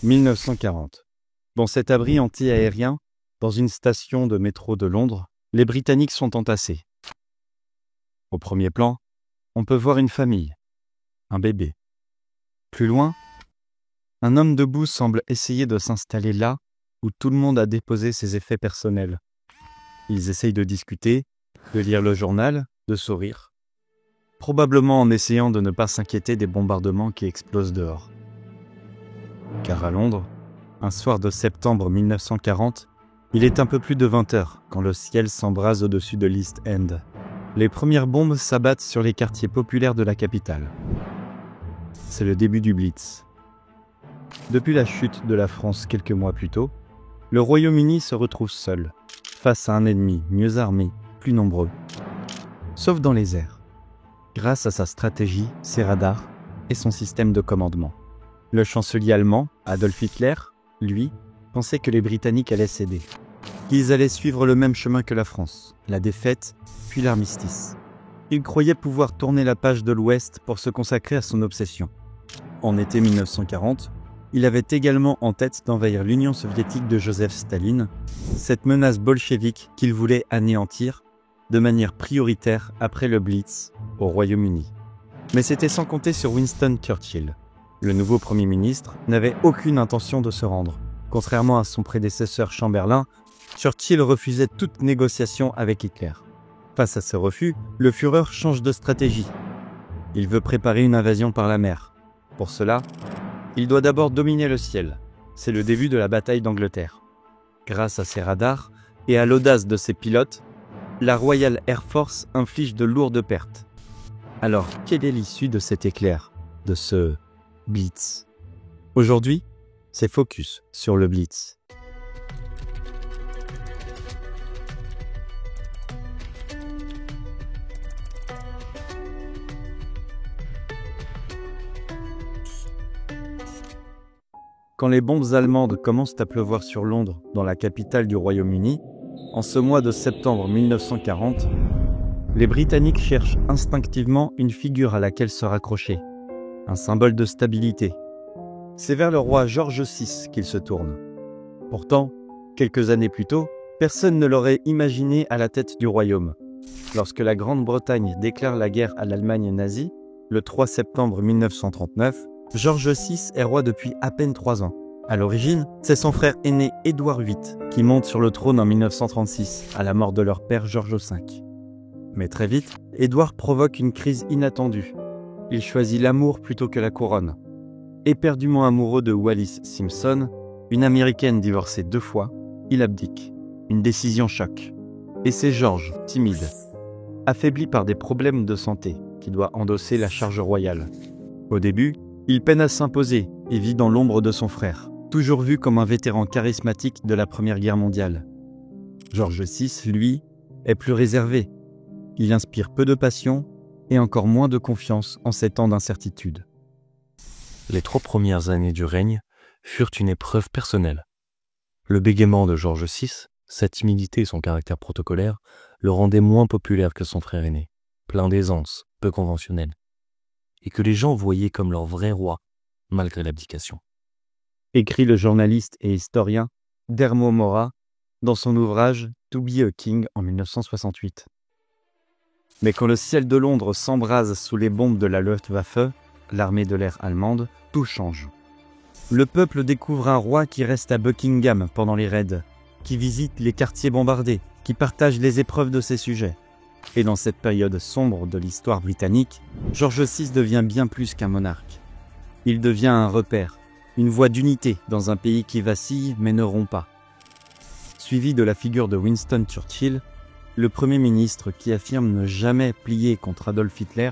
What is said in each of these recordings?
1940. Dans cet abri anti-aérien, dans une station de métro de Londres, les Britanniques sont entassés. Au premier plan, on peut voir une famille, un bébé. Plus loin, un homme debout semble essayer de s'installer là où tout le monde a déposé ses effets personnels. Ils essayent de discuter, de lire le journal, de sourire. Probablement en essayant de ne pas s'inquiéter des bombardements qui explosent dehors. Car à Londres, un soir de septembre 1940, il est un peu plus de 20 heures quand le ciel s'embrase au-dessus de l'East End. Les premières bombes s'abattent sur les quartiers populaires de la capitale. C'est le début du Blitz. Depuis la chute de la France quelques mois plus tôt, le Royaume-Uni se retrouve seul, face à un ennemi mieux armé, plus nombreux. Sauf dans les airs, grâce à sa stratégie, ses radars et son système de commandement. Le chancelier allemand, Adolf Hitler, lui, pensait que les Britanniques allaient céder, qu'ils allaient suivre le même chemin que la France, la défaite, puis l'armistice. Il croyait pouvoir tourner la page de l'Ouest pour se consacrer à son obsession. En été 1940, il avait également en tête d'envahir l'Union soviétique de Joseph Staline, cette menace bolchevique qu'il voulait anéantir de manière prioritaire après le Blitz au Royaume-Uni. Mais c'était sans compter sur Winston Churchill. Le nouveau Premier ministre n'avait aucune intention de se rendre. Contrairement à son prédécesseur Chamberlain, Churchill refusait toute négociation avec Hitler. Face à ce refus, le Führer change de stratégie. Il veut préparer une invasion par la mer. Pour cela, il doit d'abord dominer le ciel. C'est le début de la bataille d'Angleterre. Grâce à ses radars et à l'audace de ses pilotes, la Royal Air Force inflige de lourdes pertes. Alors, quelle est l'issue de cet éclair, de ce Blitz? Aujourd'hui, c'est focus sur le Blitz. Quand les bombes allemandes commencent à pleuvoir sur Londres, dans la capitale du Royaume-Uni, en ce mois de septembre 1940, les Britanniques cherchent instinctivement une figure à laquelle se raccrocher, un symbole de stabilité. C'est vers le roi George VI qu'ils se tournent. Pourtant, quelques années plus tôt, personne ne l'aurait imaginé à la tête du royaume. Lorsque la Grande-Bretagne déclare la guerre à l'Allemagne nazie, le 3 septembre 1939, George VI est roi depuis à peine 3 ans. À l'origine, c'est son frère aîné Édouard VIII qui monte sur le trône en 1936, à la mort de leur père George V. Mais très vite, Édouard provoque une crise inattendue. Il choisit l'amour plutôt que la couronne. Éperdument amoureux de Wallis Simpson, une Américaine divorcée 2 fois, il abdique. Une décision choc. Et c'est George, timide, affaibli par des problèmes de santé, qui doit endosser la charge royale. Au début, il peine à s'imposer et vit dans l'ombre de son frère, toujours vu comme un vétéran charismatique de la Première Guerre mondiale. George VI, lui, est plus réservé. Il inspire peu de passion et encore moins de confiance en ces temps d'incertitude. Les 3 premières années du règne furent une épreuve personnelle. Le bégaiement de George VI, sa timidité et son caractère protocolaire le rendaient moins populaire que son frère aîné, plein d'aisance, peu conventionnel, et que les gens voyaient comme leur vrai roi, malgré l'abdication. Écrit le journaliste et historien Dermot Mora dans son ouvrage « To be a King » en 1968. Mais quand le ciel de Londres s'embrase sous les bombes de la Luftwaffe, l'armée de l'air allemande, tout change. Le peuple découvre un roi qui reste à Buckingham pendant les raids, qui visite les quartiers bombardés, qui partage les épreuves de ses sujets. Et dans cette période sombre de l'histoire britannique, George VI devient bien plus qu'un monarque. Il devient un repère, une voie d'unité dans un pays qui vacille mais ne rompt pas. Suivi de la figure de Winston Churchill, le Premier ministre qui affirme ne jamais plier contre Adolf Hitler,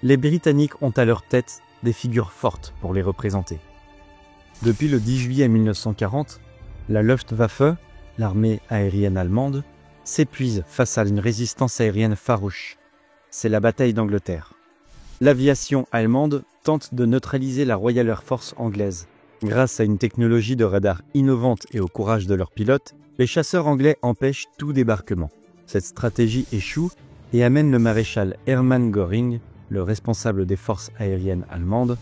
les Britanniques ont à leur tête des figures fortes pour les représenter. Depuis le 10 juillet 1940, la Luftwaffe, l'armée aérienne allemande, s'épuise face à une résistance aérienne farouche. C'est la bataille d'Angleterre. L'aviation allemande tente de neutraliser la Royal Air Force anglaise. Grâce à une technologie de radar innovante et au courage de leurs pilotes, les chasseurs anglais empêchent tout débarquement. Cette stratégie échoue et amène le maréchal Hermann Göring, le responsable des forces aériennes allemandes,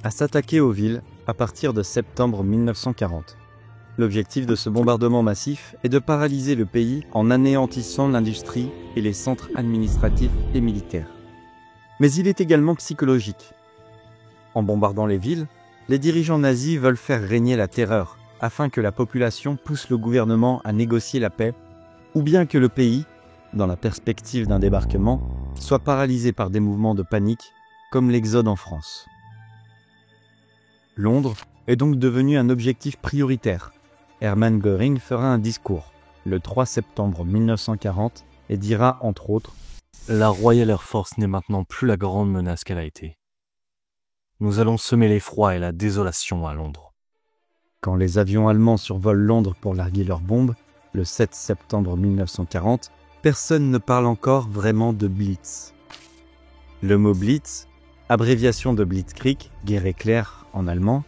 à s'attaquer aux villes à partir de septembre 1940. L'objectif de ce bombardement massif est de paralyser le pays en anéantissant l'industrie et les centres administratifs et militaires. Mais il est également psychologique. En bombardant les villes, les dirigeants nazis veulent faire régner la terreur afin que la population pousse le gouvernement à négocier la paix, ou bien que le pays, dans la perspective d'un débarquement, soit paralysé par des mouvements de panique, comme l'exode en France. Londres est donc devenu un objectif prioritaire. Hermann Göring fera un discours le 3 septembre 1940 et dira entre autres « La Royal Air Force n'est maintenant plus la grande menace qu'elle a été. Nous allons semer l'effroi et la désolation à Londres. » Quand les avions allemands survolent Londres pour larguer leurs bombes, le 7 septembre 1940, personne ne parle encore vraiment de Blitz. Le mot Blitz, abréviation de Blitzkrieg, guerre éclair en allemand,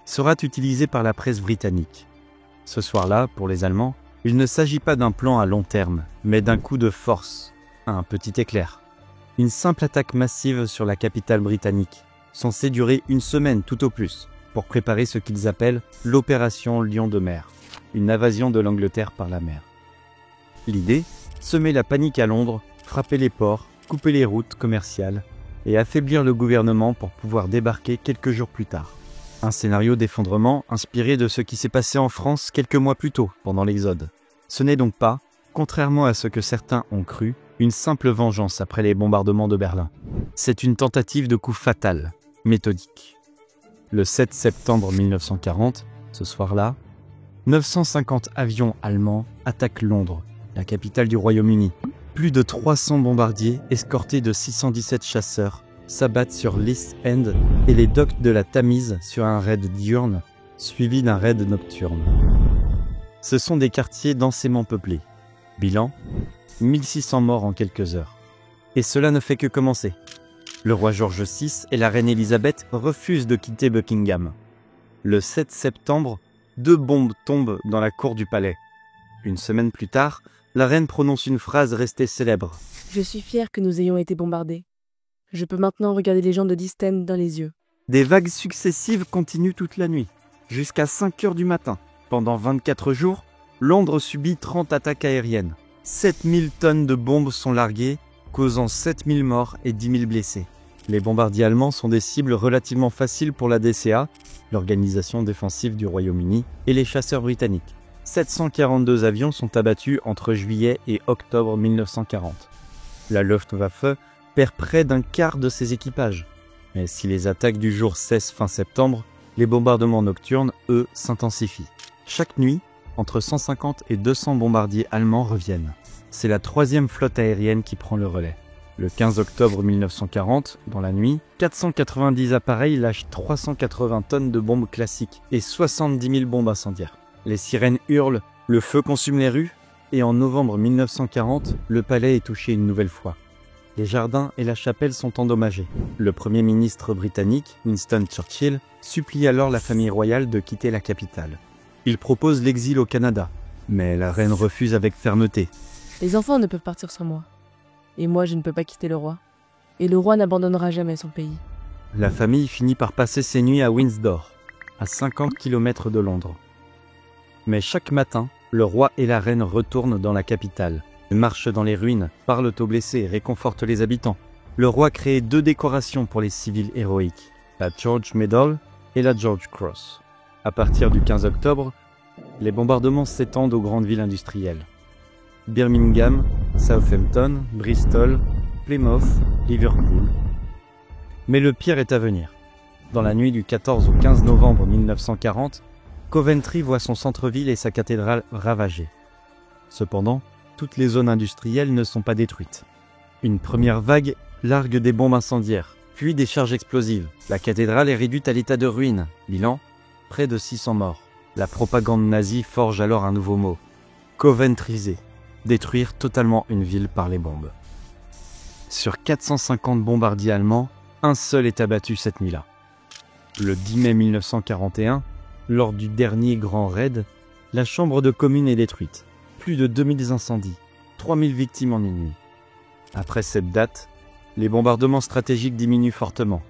sera utilisé par la presse britannique. Ce soir-là, pour les Allemands, il ne s'agit pas d'un plan à long terme, mais d'un coup de force, un petit éclair. Une simple attaque massive sur la capitale britannique, censée durer une semaine tout au plus, pour préparer ce qu'ils appellent l'opération Lion de mer, une invasion de l'Angleterre par la mer. L'idée, semer la panique à Londres, frapper les ports, couper les routes commerciales et affaiblir le gouvernement pour pouvoir débarquer quelques jours plus tard. Un scénario d'effondrement inspiré de ce qui s'est passé en France quelques mois plus tôt, pendant l'Exode. Ce n'est donc pas, contrairement à ce que certains ont cru, une simple vengeance après les bombardements de Berlin. C'est une tentative de coup fatal, méthodique. Le 7 septembre 1940, ce soir-là, 950 avions allemands attaquent Londres, la capitale du Royaume-Uni. Plus de 300 bombardiers, escortés de 617 chasseurs, s'abattent sur l'East End et les docks de la Tamise sur un raid diurne, suivi d'un raid nocturne. Ce sont des quartiers densément peuplés. Bilan, 1600 morts en quelques heures. Et cela ne fait que commencer. Le roi George VI et la reine Elisabeth refusent de quitter Buckingham. Le 7 septembre, 2 bombes tombent dans la cour du palais. Une semaine plus tard, la reine prononce une phrase restée célèbre. « Je suis fière que nous ayons été bombardés. Je peux maintenant regarder les gens de l'East End dans les yeux. » Des vagues successives continuent toute la nuit, jusqu'à 5 heures du matin. Pendant 24 jours, Londres subit 30 attaques aériennes. 7000 tonnes de bombes sont larguées, causant 7000 morts et 10 000 blessés. Les bombardiers allemands sont des cibles relativement faciles pour la DCA, l'organisation défensive du Royaume-Uni, et les chasseurs britanniques. 742 avions sont abattus entre juillet et octobre 1940. La Luftwaffe perd près d'un quart de ses équipages. Mais si les attaques du jour cessent fin septembre, les bombardements nocturnes, eux, s'intensifient. Chaque nuit, entre 150 et 200 bombardiers allemands reviennent. C'est la 3e flotte aérienne qui prend le relais. Le 15 octobre 1940, dans la nuit, 490 appareils lâchent 380 tonnes de bombes classiques et 70 000 bombes incendiaires. Les sirènes hurlent, le feu consume les rues, et en novembre 1940, le palais est touché une nouvelle fois. Les jardins et la chapelle sont endommagés. Le Premier ministre britannique, Winston Churchill, supplie alors la famille royale de quitter la capitale. Il propose l'exil au Canada, mais la reine refuse avec fermeté. Les enfants ne peuvent partir sans moi. Et moi, je ne peux pas quitter le roi. Et le roi n'abandonnera jamais son pays. La famille finit par passer ses nuits à Windsor, à 50 km de Londres. Mais chaque matin, le roi et la reine retournent dans la capitale. Ils marchent dans les ruines, parlent aux blessés et réconfortent les habitants. Le roi crée 2 décorations pour les civils héroïques, la George Medal et la George Cross. À partir du 15 octobre, les bombardements s'étendent aux grandes villes industrielles. Birmingham, Southampton, Bristol, Plymouth, Liverpool. Mais le pire est à venir. Dans la nuit du 14 au 15 novembre 1940, Coventry voit son centre-ville et sa cathédrale ravagées. Cependant, toutes les zones industrielles ne sont pas détruites. Une première vague largue des bombes incendiaires, puis des charges explosives. La cathédrale est réduite à l'état de ruine. Bilan, près de 600 morts. La propagande nazie forge alors un nouveau mot. Coventryser. Détruire totalement une ville par les bombes. Sur 450 bombardiers allemands, un seul est abattu cette nuit-là. Le 10 mai 1941, lors du dernier grand raid, la chambre de commune est détruite. Plus de 2000 incendies, 3000 victimes en une nuit. Après cette date, les bombardements stratégiques diminuent fortement.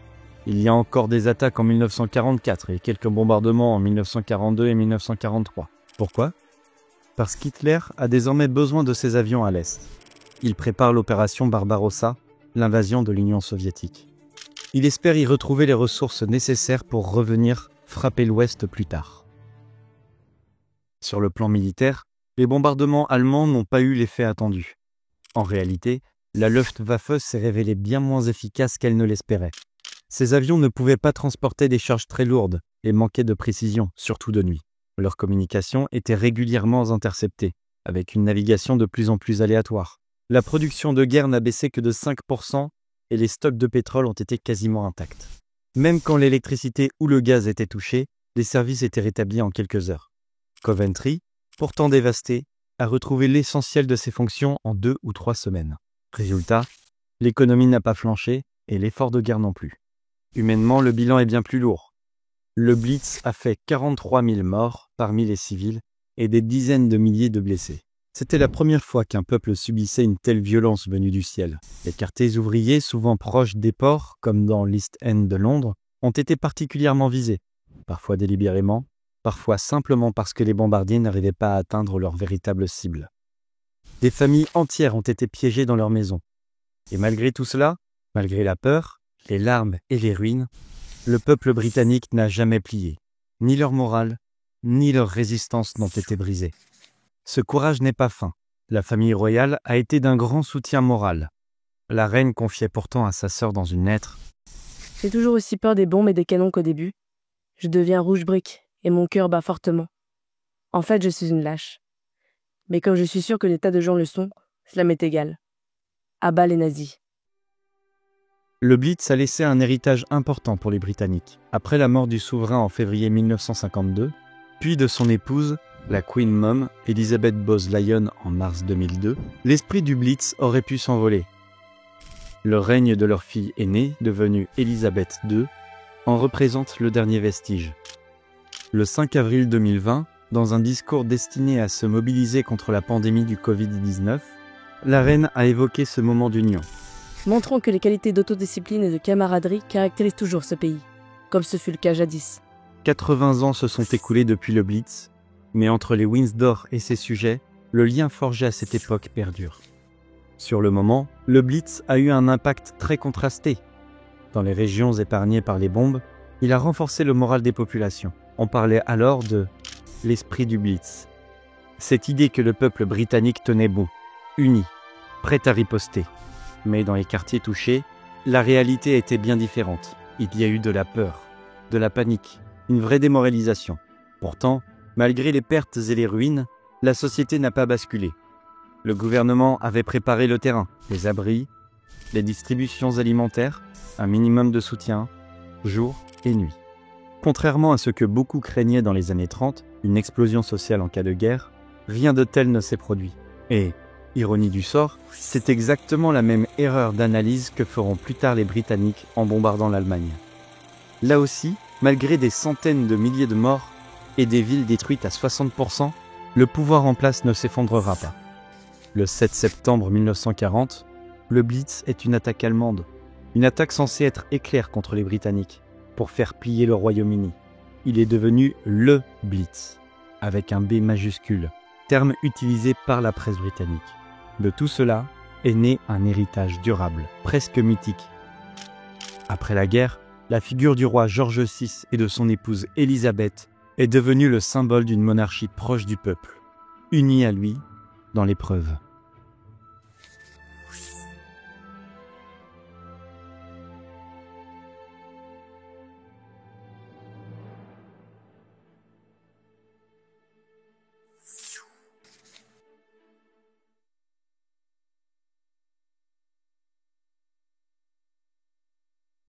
Il y a encore des attaques en 1944 et quelques bombardements en 1942 et 1943. Pourquoi ? Parce qu'Hitler a désormais besoin de ses avions à l'Est. Il prépare l'opération Barbarossa, l'invasion de l'Union soviétique. Il espère y retrouver les ressources nécessaires pour revenir frapper l'Ouest plus tard. Sur le plan militaire, les bombardements allemands n'ont pas eu l'effet attendu. En réalité, la Luftwaffe s'est révélée bien moins efficace qu'elle ne l'espérait. Ces avions ne pouvaient pas transporter des charges très lourdes et manquaient de précision, surtout de nuit. Leur communication était régulièrement interceptée, avec une navigation de plus en plus aléatoire. La production de guerre n'a baissé que de 5% et les stocks de pétrole ont été quasiment intacts. Même quand l'électricité ou le gaz étaient touchés, les services étaient rétablis en quelques heures. Coventry, pourtant dévasté, a retrouvé l'essentiel de ses fonctions en 2 ou 3 semaines. Résultat, l'économie n'a pas flanché et l'effort de guerre non plus. Humainement, le bilan est bien plus lourd. Le Blitz a fait 43 000 morts parmi les civils et des dizaines de milliers de blessés. C'était la première fois qu'un peuple subissait une telle violence venue du ciel. Les quartiers ouvriers, souvent proches des ports, comme dans l'East End de Londres, ont été particulièrement visés, parfois délibérément, parfois simplement parce que les bombardiers n'arrivaient pas à atteindre leur véritable cible. Des familles entières ont été piégées dans leurs maisons. Et malgré tout cela, malgré la peur, les larmes et les ruines, le peuple britannique n'a jamais plié. Ni leur morale, ni leur résistance n'ont été brisées. Ce courage n'est pas fin. La famille royale a été d'un grand soutien moral. La reine confiait pourtant à sa sœur dans une lettre. « J'ai toujours aussi peur des bombes et des canons qu'au début. Je deviens rouge brique et mon cœur bat fortement. En fait, je suis une lâche. Mais comme je suis sûre que des tas de gens le sont, cela m'est égal. À bas les nazis. » Le Blitz a laissé un héritage important pour les Britanniques. Après la mort du souverain en février 1952, puis de son épouse, la Queen Mum, Elizabeth Bowes-Lyon en mars 2002, l'esprit du Blitz aurait pu s'envoler. Le règne de leur fille aînée, devenue Elizabeth II, en représente le dernier vestige. Le 5 avril 2020, dans un discours destiné à se mobiliser contre la pandémie du Covid-19, la reine a évoqué ce moment d'union. Montrons que les qualités d'autodiscipline et de camaraderie caractérisent toujours ce pays, comme ce fut le cas jadis. 80 ans se sont écoulés depuis le Blitz, mais entre les Windsor et ses sujets, le lien forgé à cette époque perdure. Sur le moment, le Blitz a eu un impact très contrasté. Dans les régions épargnées par les bombes, il a renforcé le moral des populations. On parlait alors de « l'esprit du Blitz ». Cette idée que le peuple britannique tenait bon, uni, prêt à riposter. Mais dans les quartiers touchés, la réalité était bien différente. Il y a eu de la peur, de la panique, une vraie démoralisation. Pourtant, malgré les pertes et les ruines, la société n'a pas basculé. Le gouvernement avait préparé le terrain, les abris, les distributions alimentaires, un minimum de soutien, jour et nuit. Contrairement à ce que beaucoup craignaient dans les années 30, une explosion sociale en cas de guerre, rien de tel ne s'est produit. Et, ironie du sort, c'est exactement la même erreur d'analyse que feront plus tard les Britanniques en bombardant l'Allemagne. Là aussi, malgré des centaines de milliers de morts et des villes détruites à 60%, le pouvoir en place ne s'effondrera pas. Le 7 septembre 1940, le Blitz est une attaque allemande, une attaque censée être éclair contre les Britanniques, pour faire plier le Royaume-Uni. Il est devenu le Blitz, avec un B majuscule, terme utilisé par la presse britannique. De tout cela est né un héritage durable, presque mythique. Après la guerre, la figure du roi George VI et de son épouse Élisabeth est devenue le symbole d'une monarchie proche du peuple, unie à lui dans l'épreuve.